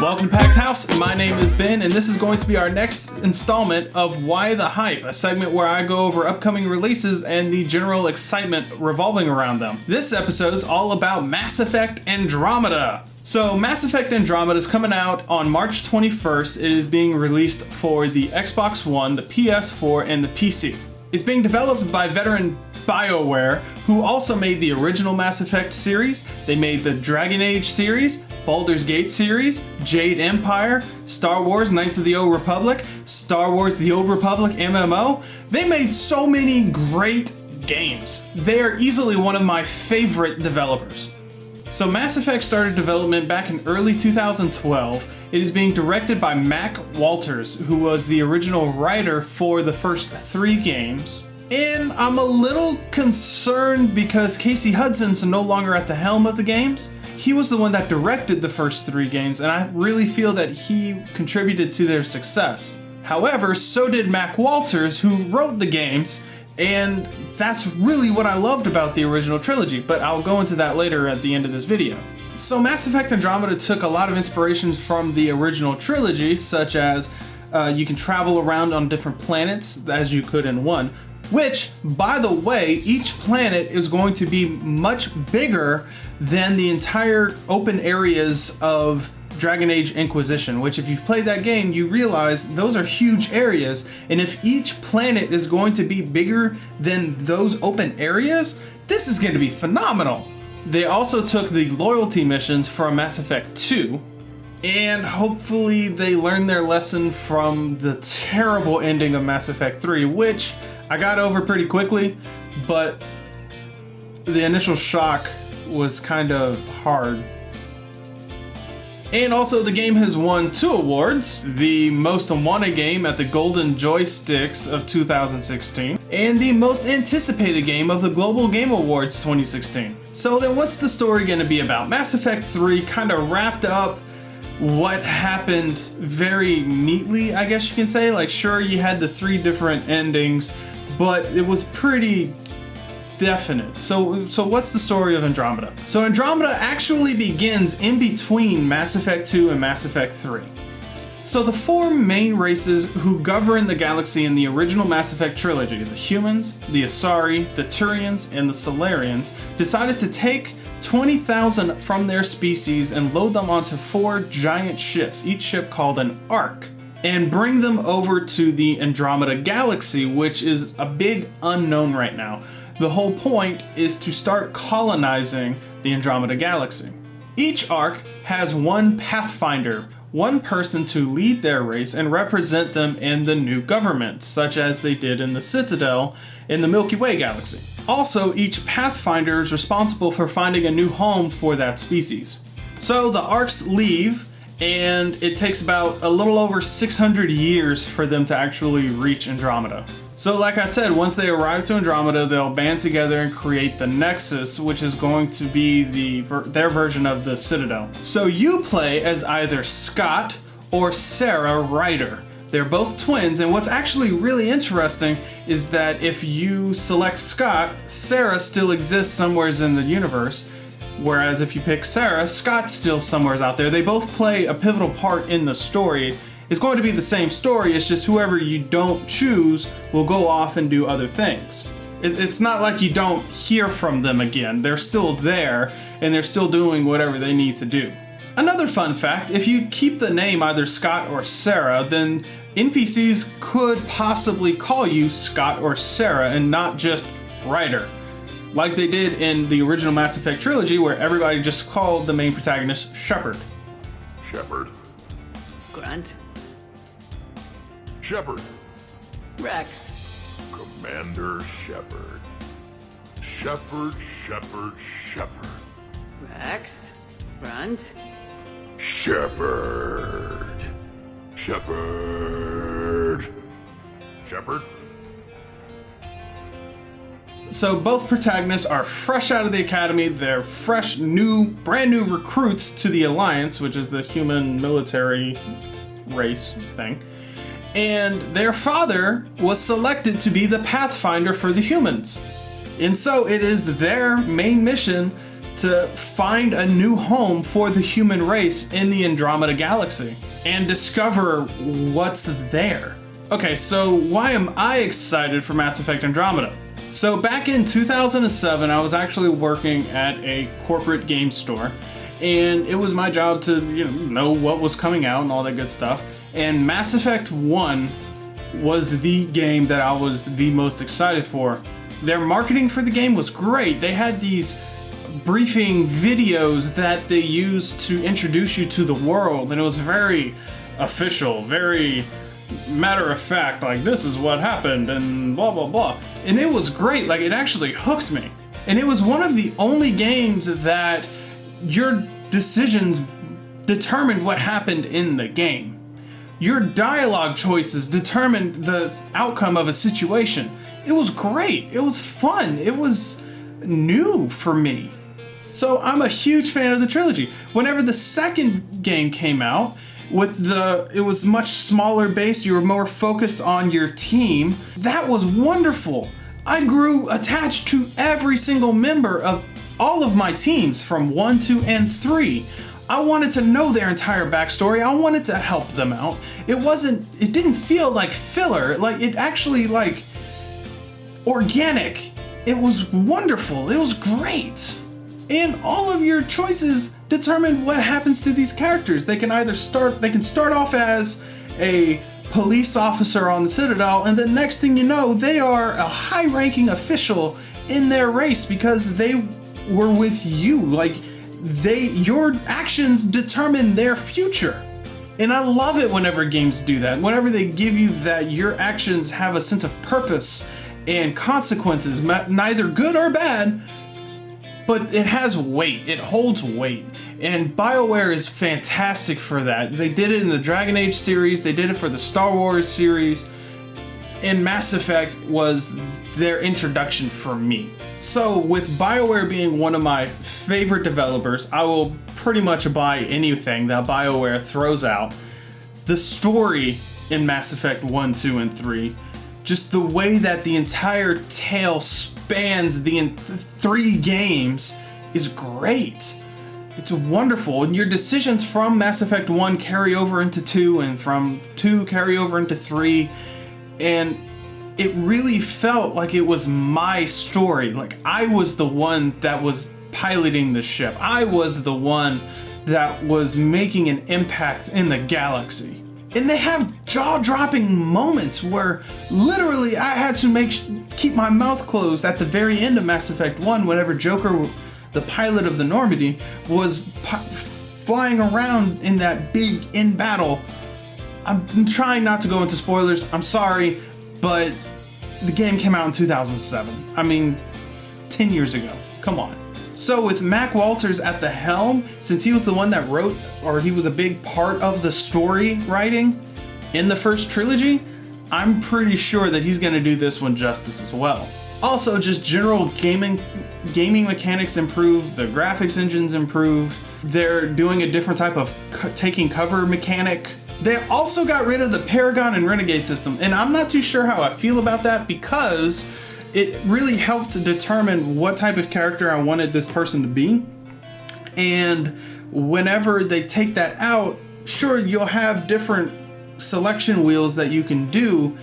Welcome to Packed House. My name is Ben, and this is going to be our next installment of Why the Hype, a segment where I go over upcoming releases and the general excitement revolving around them. This episode is all about Mass Effect Andromeda. So Mass Effect Andromeda is coming out on March 21st. It is being released for the Xbox One, the PS4, and the PC. It's being developed by veteran BioWare, who also made the original Mass Effect series. They made the Dragon Age series, Baldur's Gate series, Jade Empire, Star Wars Knights of the Old Republic, Star Wars The Old Republic MMO. They made so many great games. They are easily one of my favorite developers. So Mass Effect started development back in early 2012. It is being directed by Mac Walters, who was the original writer for the first 3 games. And I'm a little concerned because Casey Hudson's no longer at the helm of the games. He was the one that directed the first 3 games, and I really feel that he contributed to their success. However, so did Mac Walters, who wrote the games, and that's really what I loved about the original trilogy, but I'll go into that later at the end of this video. So Mass Effect Andromeda took a lot of inspirations from the original trilogy, such as you can travel around on different planets, as you could in 1, which, by the way, each planet is going to be much bigger than the entire open areas of Dragon Age Inquisition, which if you've played that game, you realize those are huge areas, and if each planet is going to be bigger than those open areas, this is going to be phenomenal. They also took the loyalty missions from Mass Effect 2, and hopefully they learned their lesson from the terrible ending of Mass Effect 3, which I got over pretty quickly, but the initial shock was kind of hard. And also the game has won 2 awards, the Most Wanted Game at the Golden Joysticks of 2016, and the Most Anticipated Game of the Global Game Awards 2016. So then what's the story going to be about? Mass Effect 3 kind of wrapped up what happened very neatly, I guess you can say. Like, sure, you had the 3 different endings, but it was pretty definite. So what's the story of Andromeda? So Andromeda actually begins in between Mass Effect 2 and Mass Effect 3. So the 4 main races who govern the galaxy in the original Mass Effect trilogy, the humans, the Asari, the Turians, and the Solarians, decided to take 20,000 from their species and load them onto 4 giant ships, each ship called an Ark, and bring them over to the Andromeda galaxy, which is a big unknown right now. The whole point is to start colonizing the Andromeda galaxy. Each Ark has 1 Pathfinder, 1 person to lead their race and represent them in the new government, such as they did in the Citadel in the Milky Way galaxy. Also, each Pathfinder is responsible for finding a new home for that species. So the Arks leave, and it takes about a little over 600 years for them to actually reach Andromeda. So like I said, once they arrive to Andromeda, they'll band together and create the Nexus, which is going to be their version of the Citadel. So you play as either Scott or Sarah Ryder. They're both twins, and what's actually really interesting is that if you select Scott, Sarah still exists somewhere in the universe, whereas if you pick Sarah, Scott's still somewhere out there. They both play a pivotal part in the story. It's going to be the same story, it's just whoever you don't choose will go off and do other things. It's not like you don't hear from them again. They're still there, and they're still doing whatever they need to do. Another fun fact, if you keep the name either Scott or Sarah, then NPCs could possibly call you Scott or Sarah and not just Ryder, like they did in the original Mass Effect trilogy, where everybody just called the main protagonist Shepard. Shepard. Grunt. Shepard. Rex. Commander Shepard. Shepard. Rex. Grunt. Shepard. Shepard. So both protagonists are fresh out of the academy. They're fresh, brand new recruits to the Alliance, which is the human military race thing. And their father was selected to be the Pathfinder for the humans. And so it is their main mission to find a new home for the human race in the Andromeda galaxy and discover what's there. Okay, so why am I excited for Mass Effect Andromeda? So back in 2007, I was actually working at a corporate game store, and it was my job to know what was coming out and all that good stuff. And Mass Effect 1 was the game that I was the most excited for. Their marketing for the game was great. They had these briefing videos that they used to introduce you to the world, and it was very official, very matter of fact, like this is what happened and blah blah blah. And it was great, like it actually hooked me. And it was one of the only games that your decisions determined what happened in the game. Your dialogue choices determined the outcome of a situation. It was great, it was fun, it was new for me. So I'm a huge fan of the trilogy. Whenever the second game came out, it was much smaller base, you were more focused on your team. That was wonderful. I grew attached to every single member of all of my teams from 1, 2, and 3. I wanted to know their entire backstory. I wanted to help them out. It didn't feel like filler, like it actually like organic. It was wonderful. It was great. And all of your choices determine what happens to these characters. They can start off as a police officer on the Citadel, and the next thing you know, they are a high-ranking official in their race because they were with you. Like your actions determine their future. And I love it whenever games do that. Whenever they give you that your actions have a sense of purpose and consequences, neither good or bad, but it has weight, it holds weight. And BioWare is fantastic for that. They did it in the Dragon Age series, they did it for the Star Wars series, and Mass Effect was their introduction for me. So with BioWare being one of my favorite developers, I will pretty much buy anything that BioWare throws out. The story in Mass Effect 1, 2, and 3, just the way that the entire tale spans the 3 games is great. It's wonderful, and your decisions from Mass Effect 1 carry over into 2, and from 2 carry over into 3, and it really felt like it was my story. Like I was the one that was piloting the ship. I was the one that was making an impact in the galaxy. And they have jaw-dropping moments where literally I had to keep my mouth closed at the very end of Mass Effect 1 whenever Joker, the pilot of the Normandy, was flying around in that big end battle. I'm trying not to go into spoilers, I'm sorry, but the game came out in 2007. I mean, 10 years ago, come on. So with Mac Walters at the helm, since he was the one that wrote, or he was a big part of the story writing in the first trilogy, I'm pretty sure that he's gonna do this one justice as well. Also, just general gaming mechanics improved, the graphics engine's improved, they're doing a different type of taking cover mechanic. They also got rid of the Paragon and Renegade system, and I'm not too sure how I feel about that because it really helped to determine what type of character I wanted this person to be. And whenever they take that out, sure, you'll have different selection wheels that you can do,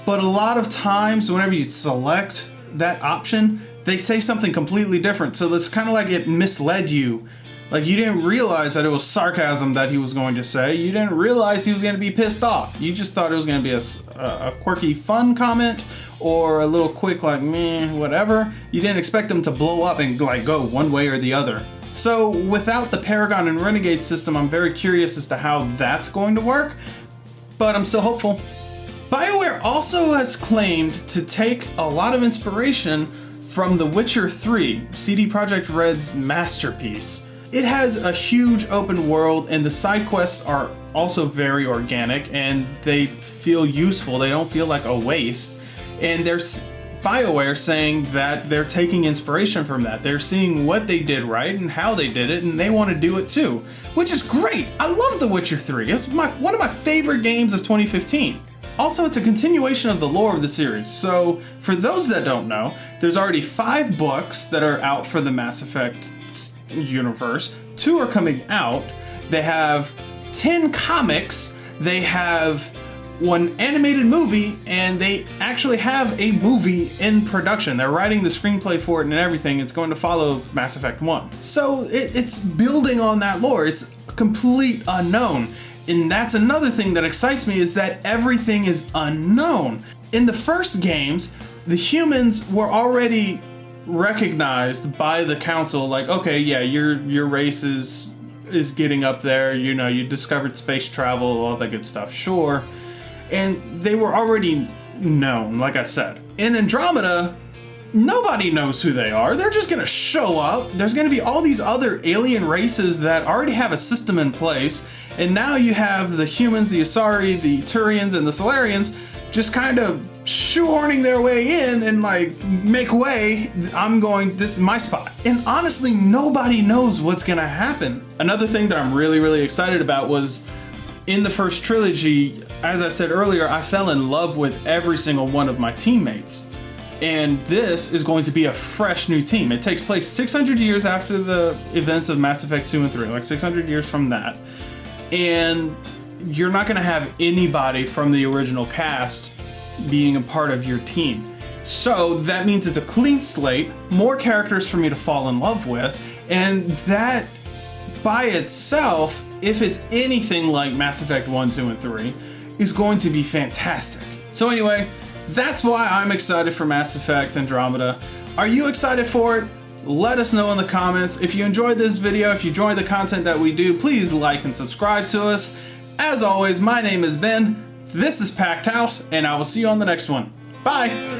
but a lot of times whenever you select that option, they say something completely different. So it's kind of like it misled you. Like you didn't realize that it was sarcasm that he was going to say. You didn't realize he was going to be pissed off. You just thought it was going to be a quirky, fun comment or a little quick like, meh, whatever. You didn't expect them to blow up and like go one way or the other. So without the Paragon and Renegade system, I'm very curious as to how that's going to work, but I'm still hopeful. BioWare also has claimed to take a lot of inspiration from The Witcher 3, CD Projekt Red's masterpiece. It has a huge open world, and the side quests are also very organic and they feel useful. They don't feel like a waste. And there's BioWare saying that they're taking inspiration from that. They're seeing what they did right and how they did it, and they want to do it too, which is great. I love The Witcher 3. It's one of my favorite games of 2015. Also, it's a continuation of the lore of the series. So for those that don't know, there's already 5 books that are out for the Mass Effect universe. 2 are coming out. They have 10 comics. They have 1 animated movie, and they actually have a movie in production. They're writing the screenplay for it and everything. It's going to follow Mass Effect 1. So it's building on that lore. It's a complete unknown. And that's another thing that excites me, is that everything is unknown. In the first games, the humans were already recognized by the council, like, okay, yeah, your race is getting up there, you know, you discovered space travel, all that good stuff, sure. And they were already known, like I said. In Andromeda, nobody knows who they are. They're just gonna show up. There's gonna be all these other alien races that already have a system in place, and now you have the humans, the Asari, the Turians, and the Solarians just kind of shoehorning their way in and like, make way. This is my spot. And honestly, nobody knows what's gonna happen. Another thing that I'm really, really excited about was, in the first trilogy, as I said earlier, I fell in love with every single one of my teammates. And this is going to be a fresh new team. It takes place 600 years after the events of Mass Effect 2 and 3, like 600 years from that. And you're not gonna have anybody from the original cast being a part of your team. So that means it's a clean slate, more characters for me to fall in love with, and that by itself, if it's anything like Mass Effect 1, 2, and 3, is going to be fantastic. So anyway, that's why I'm excited for Mass Effect Andromeda. Are you excited for it? Let us know in the comments. If you enjoyed this video, if you enjoyed the content that we do, please like and subscribe to us. As always, my name is Ben, this is Packed House, and I will see you on the next one. Bye!